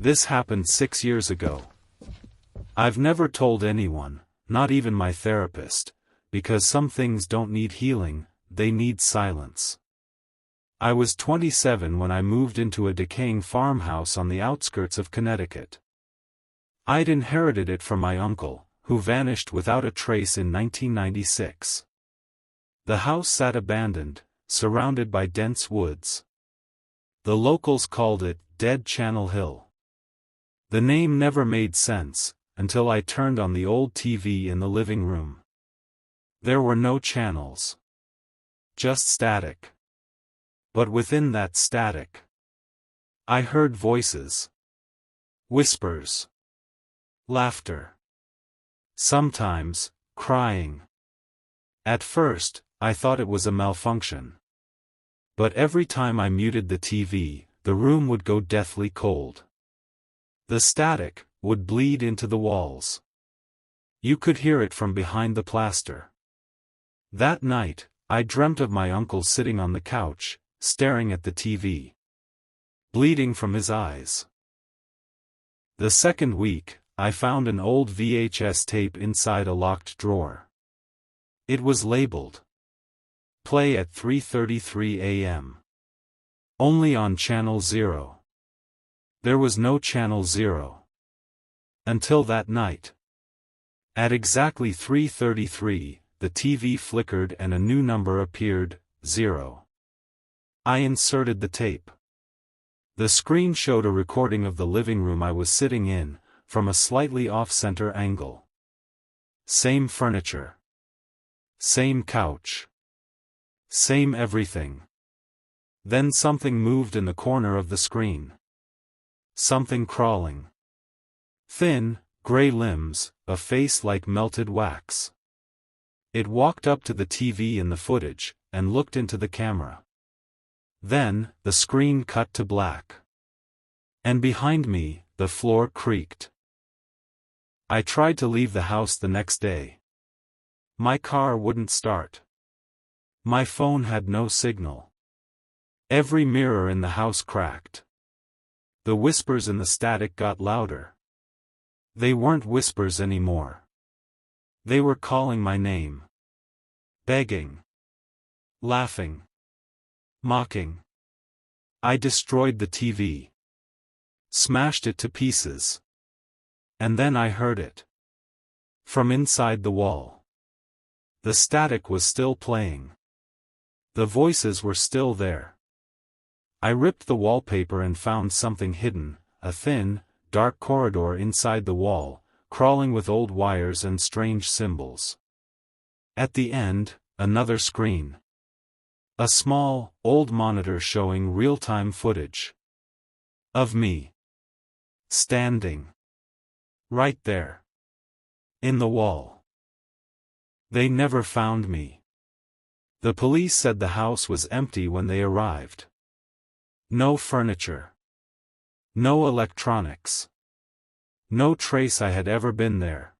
This happened 6 years ago. I've never told anyone, not even my therapist, because some things don't need healing, they need silence. I was 27 when I moved into a decaying farmhouse on the outskirts of Connecticut. I'd inherited it from my uncle, who vanished without a trace in 1996. The house sat abandoned, surrounded by dense woods. The locals called it Dead Channel Hill. The name never made sense, until I turned on the old TV in the living room. There were no channels. Just static. But within that static, I heard voices. Whispers. Laughter. Sometimes, crying. At first, I thought it was a malfunction. But every time I muted the TV, the room would go deathly cold. The static would bleed into the walls. You could hear it from behind the plaster. That night, I dreamt of my uncle sitting on the couch, staring at the TV. Bleeding from his eyes. The second week, I found an old VHS tape inside a locked drawer. It was labeled. Play at 3:33 a.m. Only on Channel 0. There was no Channel 0. Until that night. At exactly 3:33, the TV flickered and a new number appeared, 0. I inserted the tape. The screen showed a recording of the living room I was sitting in, from a slightly off-center angle. Same furniture. Same couch. Same everything. Then something moved in the corner of the screen. Something crawling. Thin, gray limbs, a face like melted wax. It walked up to the TV in the footage, and looked into the camera. Then, the screen cut to black. And behind me, the floor creaked. I tried to leave the house the next day. My car wouldn't start. My phone had no signal. Every mirror in the house cracked. The whispers in the static got louder. They weren't whispers anymore. They were calling my name. Begging. Laughing. Mocking. I destroyed the TV. Smashed it to pieces. And then I heard it. From inside the wall. The static was still playing. The voices were still there. I ripped the wallpaper and found something hidden, a thin, dark corridor inside the wall, crawling with old wires and strange symbols. At the end, another screen. A small, old monitor showing real-time footage. Of me. Standing. Right there. In the wall. They never found me. The police said the house was empty when they arrived. No furniture. No electronics. No trace I had ever been there.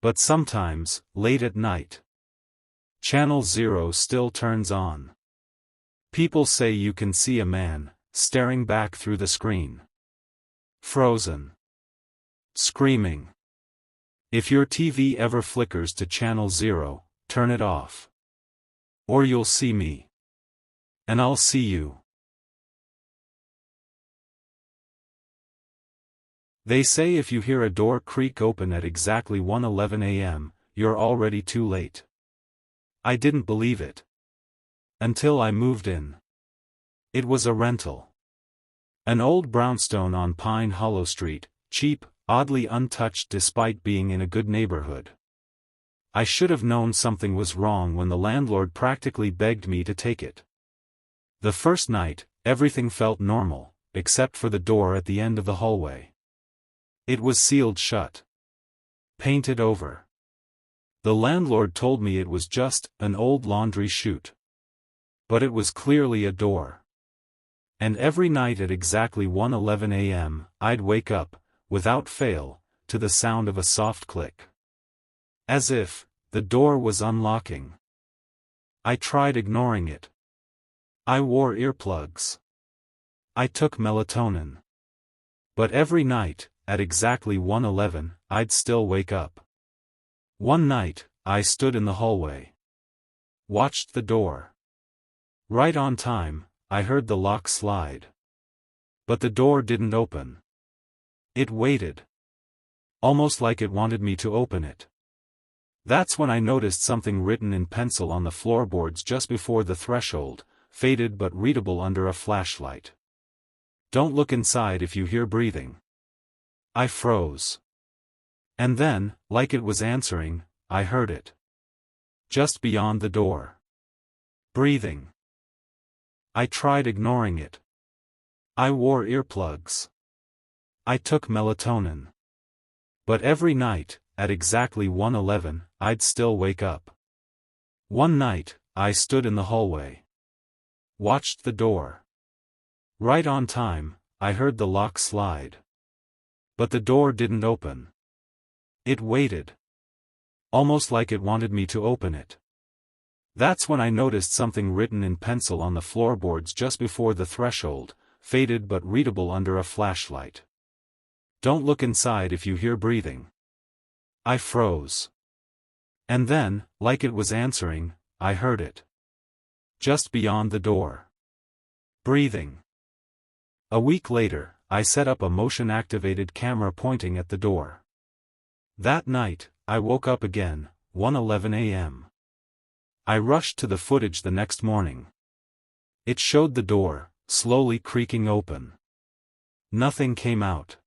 But sometimes, late at night, Channel 0 still turns on. People say you can see a man, staring back through the screen. Frozen. Screaming. If your TV ever flickers to Channel 0, turn it off. Or you'll see me. And I'll see you. They say if you hear a door creak open at exactly 1:11 a.m., you're already too late. I didn't believe it. Until I moved in. It was a rental. An old brownstone on Pine Hollow Street, cheap, oddly untouched despite being in a good neighborhood. I should have known something was wrong when the landlord practically begged me to take it. The first night, everything felt normal, except for the door at the end of the hallway. It was sealed shut. Painted over. The landlord told me it was just an old laundry chute. But it was clearly a door. And every night at exactly 1:11 a.m., I'd wake up, without fail, to the sound of a soft click. As if the door was unlocking. I tried ignoring it. I wore earplugs. I took melatonin. But every night, at exactly 1:11, I'd still wake up. One night, I stood in the hallway. Watched the door. Right on time, I heard the lock slide. But the door didn't open. It waited. Almost like it wanted me to open it. That's when I noticed something written in pencil on the floorboards just before the threshold, faded but readable under a flashlight. Don't look inside if you hear breathing. I froze. And then, like it was answering, I heard it. Just beyond the door. Breathing. I tried ignoring it. I wore earplugs. I took melatonin. But every night, at exactly 1:11, I'd still wake up. One night, I stood in the hallway. Watched the door. Right on time, I heard the lock slide. But the door didn't open. It waited. Almost like it wanted me to open it. That's when I noticed something written in pencil on the floorboards just before the threshold, faded but readable under a flashlight. Don't look inside if you hear breathing. I froze. And then, like it was answering, I heard it. Just beyond the door. Breathing. A week later, I set up a motion-activated camera pointing at the door. That night, I woke up again, 1:11 a.m. I rushed to the footage the next morning. It showed the door, slowly creaking open. Nothing came out.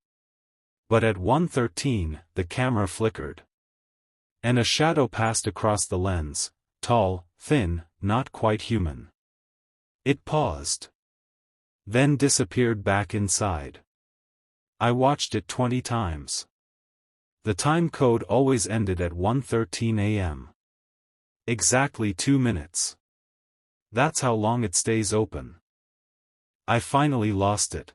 But at 1:13, the camera flickered. And a shadow passed across the lens, tall, thin, not quite human. It paused. Then disappeared back inside. I watched it 20 times. The time code always ended at 1:13 a.m. Exactly 2 minutes. That's how long it stays open. I finally lost it.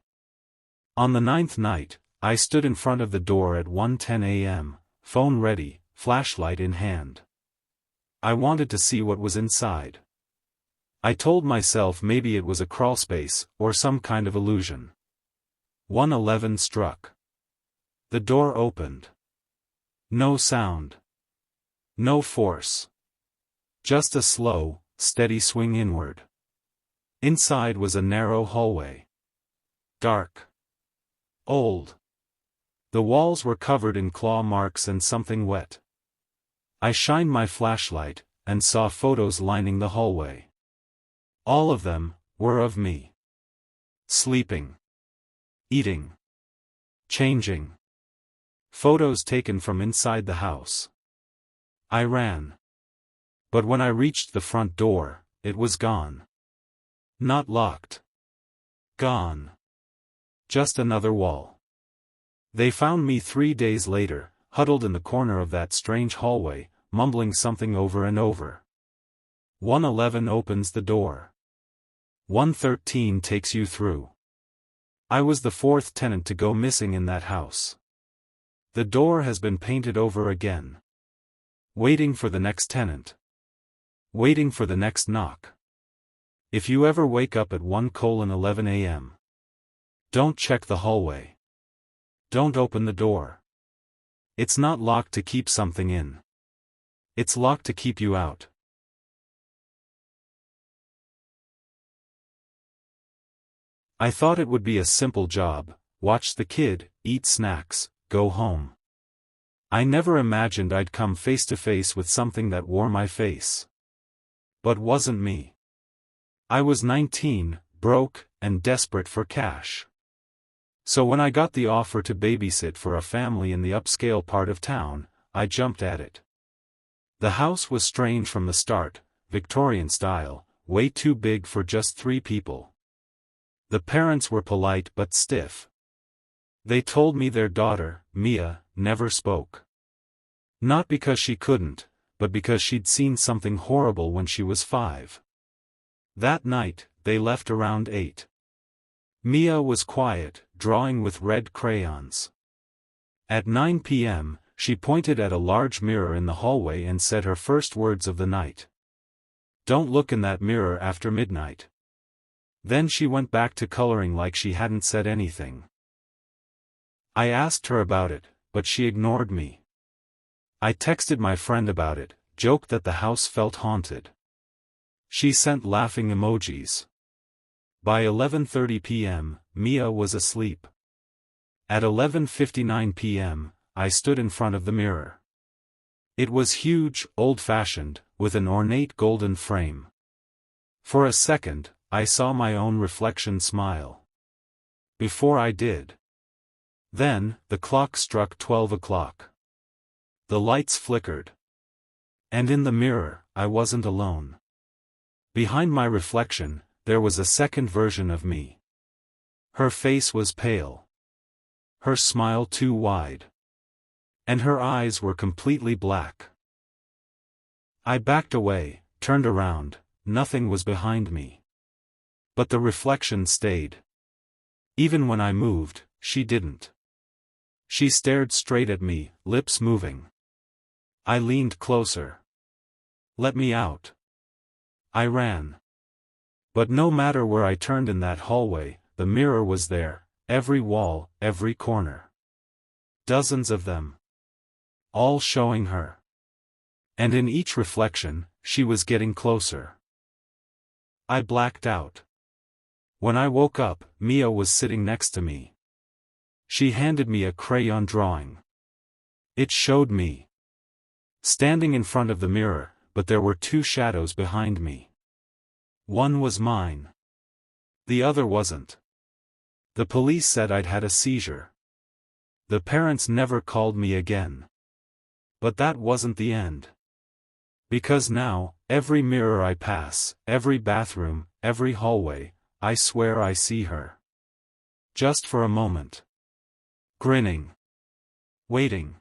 On the 9th night, I stood in front of the door at 1:10 a.m., phone ready, flashlight in hand. I wanted to see what was inside. I told myself maybe it was a crawlspace, or some kind of illusion. 1:11 struck. The door opened. No sound. No force. Just a slow, steady swing inward. Inside was a narrow hallway. Dark. Old. The walls were covered in claw marks and something wet. I shined my flashlight, and saw photos lining the hallway. All of them were of me. Sleeping. Eating. Changing. Photos taken from inside the house. I ran. But when I reached the front door, it was gone. Not locked. Gone. Just another wall. They found me 3 days later, huddled in the corner of that strange hallway, mumbling something over and over. 1:11 opens the door. 1:13 takes you through. I was the 4th tenant to go missing in that house. The door has been painted over again. Waiting for the next tenant. Waiting for the next knock. If you ever wake up at 1:11 a.m., don't check the hallway. Don't open the door. It's not locked to keep something in. It's locked to keep you out. I thought it would be a simple job: watch the kid, eat snacks, go home. I never imagined I'd come face to face with something that wore my face. But wasn't me. I was 19, broke, and desperate for cash. So when I got the offer to babysit for a family in the upscale part of town, I jumped at it. The house was strange from the start, Victorian style, way too big for just 3 people. The parents were polite but stiff. They told me their daughter, Mia, never spoke. Not because she couldn't, but because she'd seen something horrible when she was 5. That night, they left around 8. Mia was quiet, drawing with red crayons. At 9 p.m., she pointed at a large mirror in the hallway and said her first words of the night. "Don't look in that mirror after midnight." Then she went back to coloring like she hadn't said anything. I asked her about it, but she ignored me. I texted my friend about it, joked that the house felt haunted. She sent laughing emojis. By 11:30 p.m., Mia was asleep. At 11:59 p.m., I stood in front of the mirror. It was huge, old-fashioned, with an ornate golden frame. For a second, I saw my own reflection smile. Before I did. Then, the clock struck 12 o'clock. The lights flickered. And in the mirror, I wasn't alone. Behind my reflection, there was a second version of me. Her face was pale. Her smile too wide. And her eyes were completely black. I backed away, turned around, nothing was behind me. But the reflection stayed. Even when I moved, she didn't. She stared straight at me, lips moving. I leaned closer. Let me out. I ran. But no matter where I turned in that hallway, the mirror was there, every wall, every corner. Dozens of them. All showing her. And in each reflection, she was getting closer. I blacked out. When I woke up, Mia was sitting next to me. She handed me a crayon drawing. It showed me standing in front of the mirror, but there were two shadows behind me. One was mine. The other wasn't. The police said I'd had a seizure. The parents never called me again. But that wasn't the end. Because now, every mirror I pass, every bathroom, every hallway, I swear I see her. Just for a moment. Grinning. Waiting.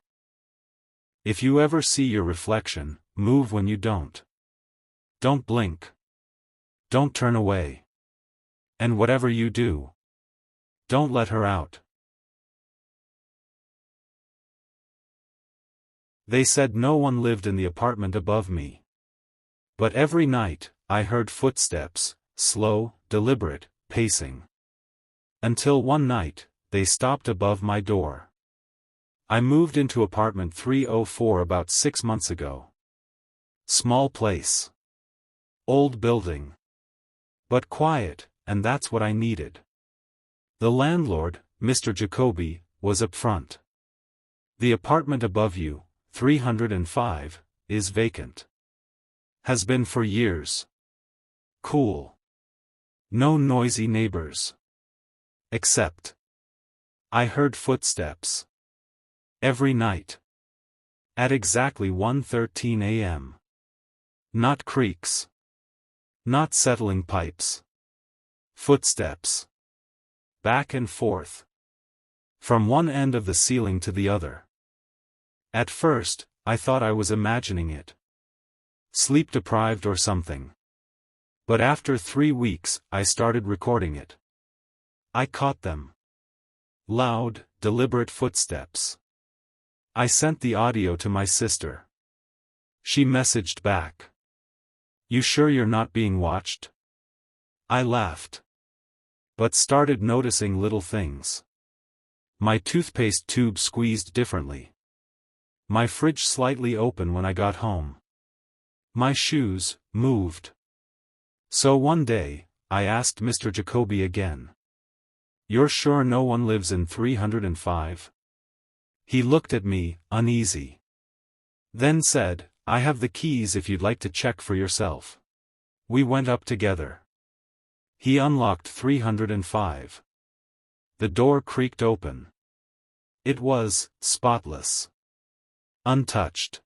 If you ever see your reflection, move when you don't. Don't blink. Don't turn away. And whatever you do, don't let her out. They said no one lived in the apartment above me. But every night, I heard footsteps, slow, deliberate, pacing. Until one night, they stopped above my door. I moved into apartment 304 about 6 months ago. Small place. Old building. But quiet, and that's what I needed. The landlord, Mr. Jacoby, was up front. The apartment above you, 305, is vacant. Has been for years. Cool. No noisy neighbors. Except I heard footsteps. Every night. At exactly 1:13 a.m. Not creaks. Not settling pipes. Footsteps. Back and forth. From one end of the ceiling to the other. At first, I thought I was imagining it. Sleep deprived or something. But after 3 weeks, I started recording it. I caught them. Loud, deliberate footsteps. I sent the audio to my sister. She messaged back. You sure you're not being watched? I laughed. But started noticing little things. My toothpaste tube squeezed differently. My fridge slightly open when I got home. My shoes moved. So one day, I asked Mr. Jacoby again. You're sure no one lives in 305? He looked at me, uneasy. Then said, I have the keys if you'd like to check for yourself. We went up together. He unlocked 305. The door creaked open. It was spotless. Untouched.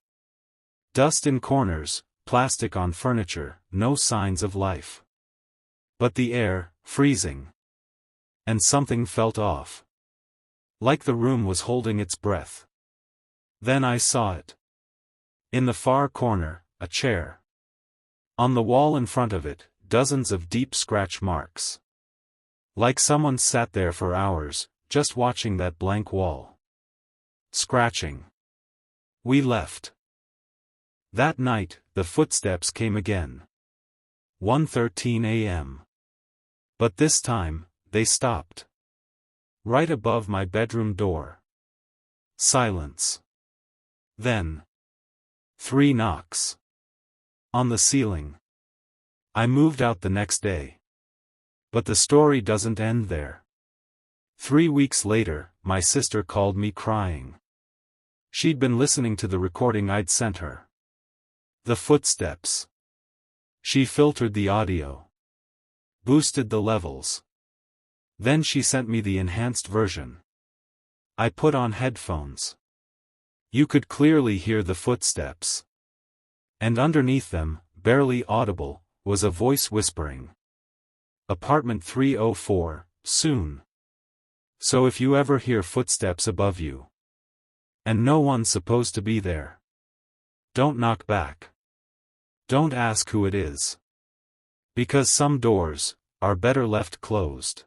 Dust in corners, plastic on furniture, no signs of life. But the air, freezing. And something felt off. Like the room was holding its breath. Then I saw it. In the far corner, a chair. On the wall in front of it, dozens of deep scratch marks. Like someone sat there for hours, just watching that blank wall. Scratching. We left. That night, the footsteps came again. 1:13 a.m. But this time, they stopped. Right above my bedroom door. Silence. Then 3 knocks. On the ceiling. I moved out the next day. But the story doesn't end there. 3 weeks later, my sister called me crying. She'd been listening to the recording I'd sent her. The footsteps. She filtered the audio. Boosted the levels. Then she sent me the enhanced version. I put on headphones. You could clearly hear the footsteps. And underneath them, barely audible, was a voice whispering. Apartment 304, soon. So if you ever hear footsteps above you, and no one's supposed to be there, don't knock back. Don't ask who it is. Because some doors are better left closed.